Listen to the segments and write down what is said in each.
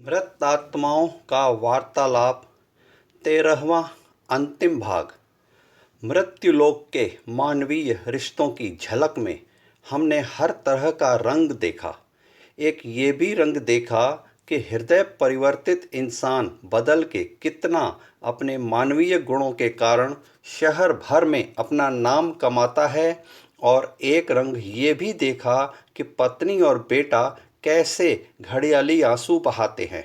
मृत आत्माओं का वार्तालाप 13वां अंतिम भाग। मृत्युलोक के मानवीय रिश्तों की झलक में हमने हर तरह का रंग देखा। एक ये भी रंग देखा कि हृदय परिवर्तित इंसान बदल के कितना अपने मानवीय गुणों के कारण शहर भर में अपना नाम कमाता है, और एक रंग ये भी देखा कि पत्नी और बेटा कैसे घड़ियाली आंसू बहाते हैं।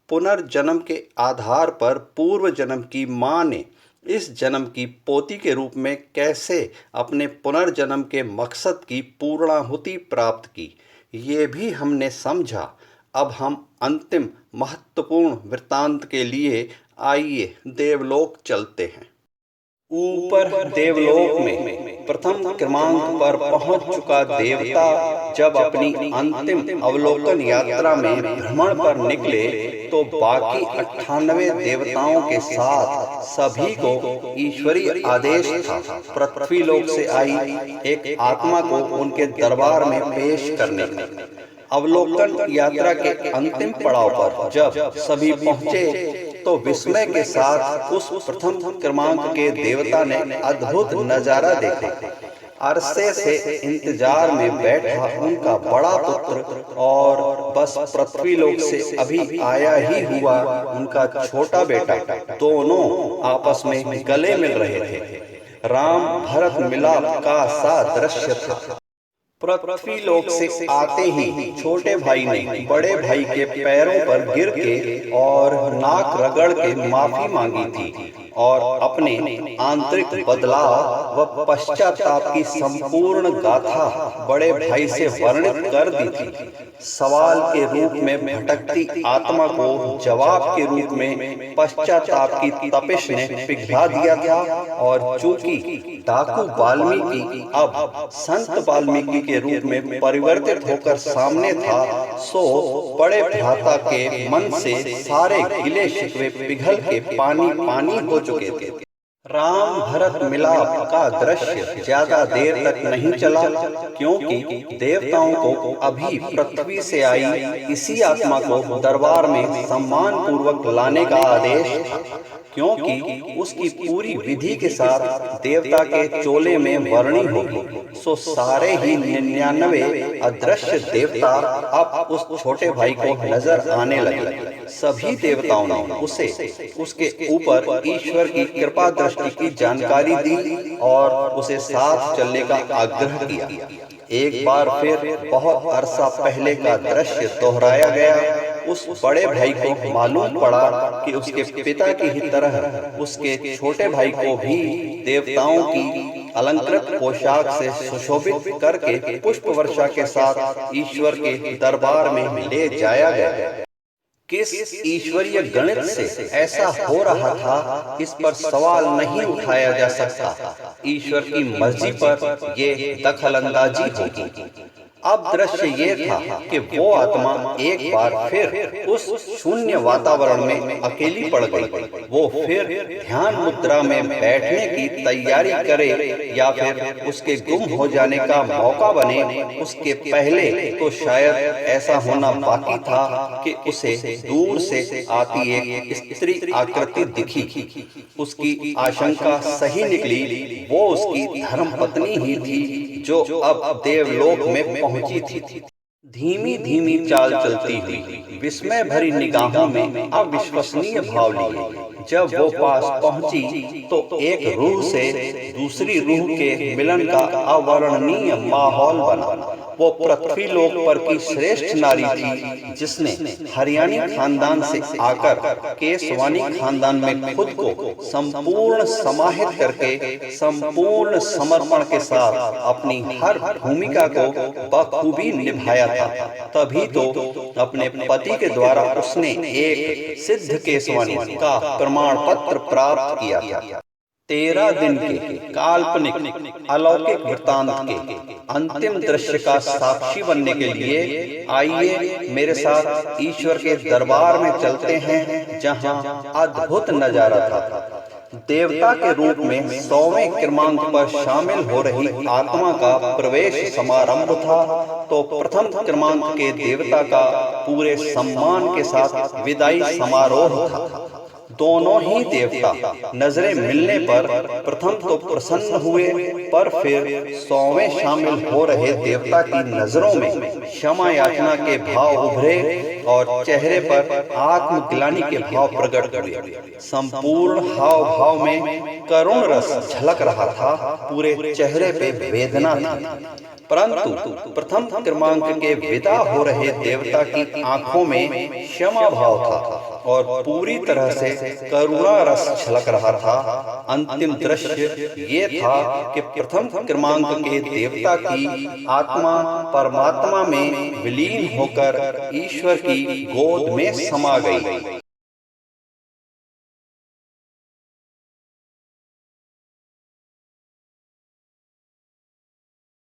पुनर्जन्म के आधार पर पूर्व जन्म की माँ ने इस जन्म की पोती के रूप में कैसे अपने पुनर्जन्म के मकसद की पूर्णाहुति प्राप्त की, ये भी हमने समझा। अब हम अंतिम महत्वपूर्ण वृत्तांत के लिए आइए देवलोक चलते हैं। ऊपर देवलोक में प्रथम क्रमांक पर पहुंच चुका देवता जब अपनी अंतिम अवलोकन यात्रा में भ्रमण पर निकले तो बाकी 98 देवताओं के साथ सभी को ईश्वरीय आदेश था पृथ्वीलोक से आई एक आत्मा को उनके दरबार में पेश करने का। अवलोकन यात्रा के अंतिम पड़ाव पर जब सभी पहुंचे तो विस्मय के साथ उस प्रथम क्रमांक के देवता ने अद्भुत नजारा देखा। अरसे से इंतजार में बैठा उनका बड़ा पुत्र और बस पृथ्वीलोक से अभी आया ही हुआ उनका छोटा बेटा, दोनों आपस में गले मिल रहे थे। राम भरत मिलाप का सा दृश्य था। पृथ्वीलोक से आते ही छोटे भाई ने बड़े भाई के पैरों पर गिर के और नाक रगड़ के माफी मांगी थी और अपने आंतरिक बदलाव व पश्चाताप की संपूर्ण गाथा बड़े भाई से वर्णित कर दी थी। सवाल के रूप में भटकती आत्मा को जवाब के रूप में पश्चाताप की तपिश ने पिघला दिया था, और चूंकि डाकू वाल्मीकि अब संत वाल्मीकि के रूप में परिवर्तित होकर सामने था, सो बड़े भ्राता के मन से सारे गिले शिकवे पिघल के पानी पानी हो चुके थे। राम भरत मिलाप का दृश्य ज्यादा देर तक नहीं चला, क्योंकि देवताओं को अभी पृथ्वी से आई इसी आत्मा को दरबार में सम्मान पूर्वक लाने का आदेश था, क्योंकि उसकी पूरी विधि के साथ देवता के चोले में वर्णी होगी। सो सारे ही 99 अदृश्य देवता अब उस छोटे भाई को नजर आने लगे। सभी देवताओं ने उसे उसके ऊपर ईश्वर की कृपा दृष्टि की जानकारी दी और उसे साथ चलने का आग्रह किया। एक बार फिर बहुत अरसा पहले का दृश्य दोहराया गया। उस बड़े भाई को मालूम पड़ा कि उसके पिता की ही तरह उसके छोटे भाई को भी देवताओं की अलंकृत पोशाक से सुशोभित करके पुष्प वर्षा के साथ ईश्वर के दरबार में ले जाया गया। किस ईश्वरीय गणित से ऐसा हो रहा था, इस पर सवाल नहीं उठाया जा सकता। ईश्वर की मर्जी पर ये दखलंदाजी होगी। अब दृश्य ये था कि वो आत्मा एक बार फिर उस शून्य वातावरण में अकेली पड़ गई। वो फिर ध्यान मुद्रा में बैठने की तैयारी करे या फिर उसके गुम हो जाने का मौका बने, उसके पहले तो शायद ऐसा होना बाकी था कि उसे दूर से आती एक स्त्री आकृति दिखी। उसकी आशंका सही निकली। वो उसकी धर्मपत्नी ही थी जो अब देवलोक में पहुंची थी। धीमी धीमी चाल चलती हुई, विस्मय भरी निगाहों में अविश्वसनीय भाव लिए जब वो पास पहुंची तो एक रूह से दूसरी रूह के मिलन का अवर्णनीय माहौल बना। वो पृथ्वीलोक पर की श्रेष्ठ नारी थी जिसने हरियाणी खानदान से आकर केसवानी खानदान में खुद को संपूर्ण समाहित करके संपूर्ण समर्पण के साथ अपनी हर भूमिका को बखूबी निभाया था। तभी तो अपने पति के द्वारा उसने एक सिद्ध केसवानी का प्रमाण पत्र प्राप्त किया था। 13 दिन के काल्पनिक अलौकिक वृत्तांत के अंतिम दृश्य का साक्षी बनने के लिए आइए मेरे साथ ईश्वर के दरबार में चलते हैं, जहां अद्भुत नजारा था। देवता के रूप में 100वें क्रमांक पर शामिल हो रही आत्मा का प्रवेश समारंभ था। तो प्रथम क्रमांक के देवता का पूरे सम्मान के साथ विदाई समारोह था। दोनों ही देवता नजरें मिलने पर प्रथम तो प्रसन्न हुए, पर फिर 100वें शामिल हो रहे देवता की नजरों में क्षमा याचना के भाव उभरे और चेहरे पर आत्मग्लानि के भाव प्रकट हुए। संपूर्ण हाव भाव में करुण रस झलक रहा था, पूरे चेहरे पे वेदना थी। परंतु प्रथम क्रमांक के विदा हो रहे देवता की आंखों में क्षमा भाव था और पूरी तरह से करुणा रस झलक रहा था। अंतिम दृश्य ये था कि प्रथम क्रमांक के देवता की आत्मा परमात्मा में विलीन होकर ईश्वर की गोद में समा गई।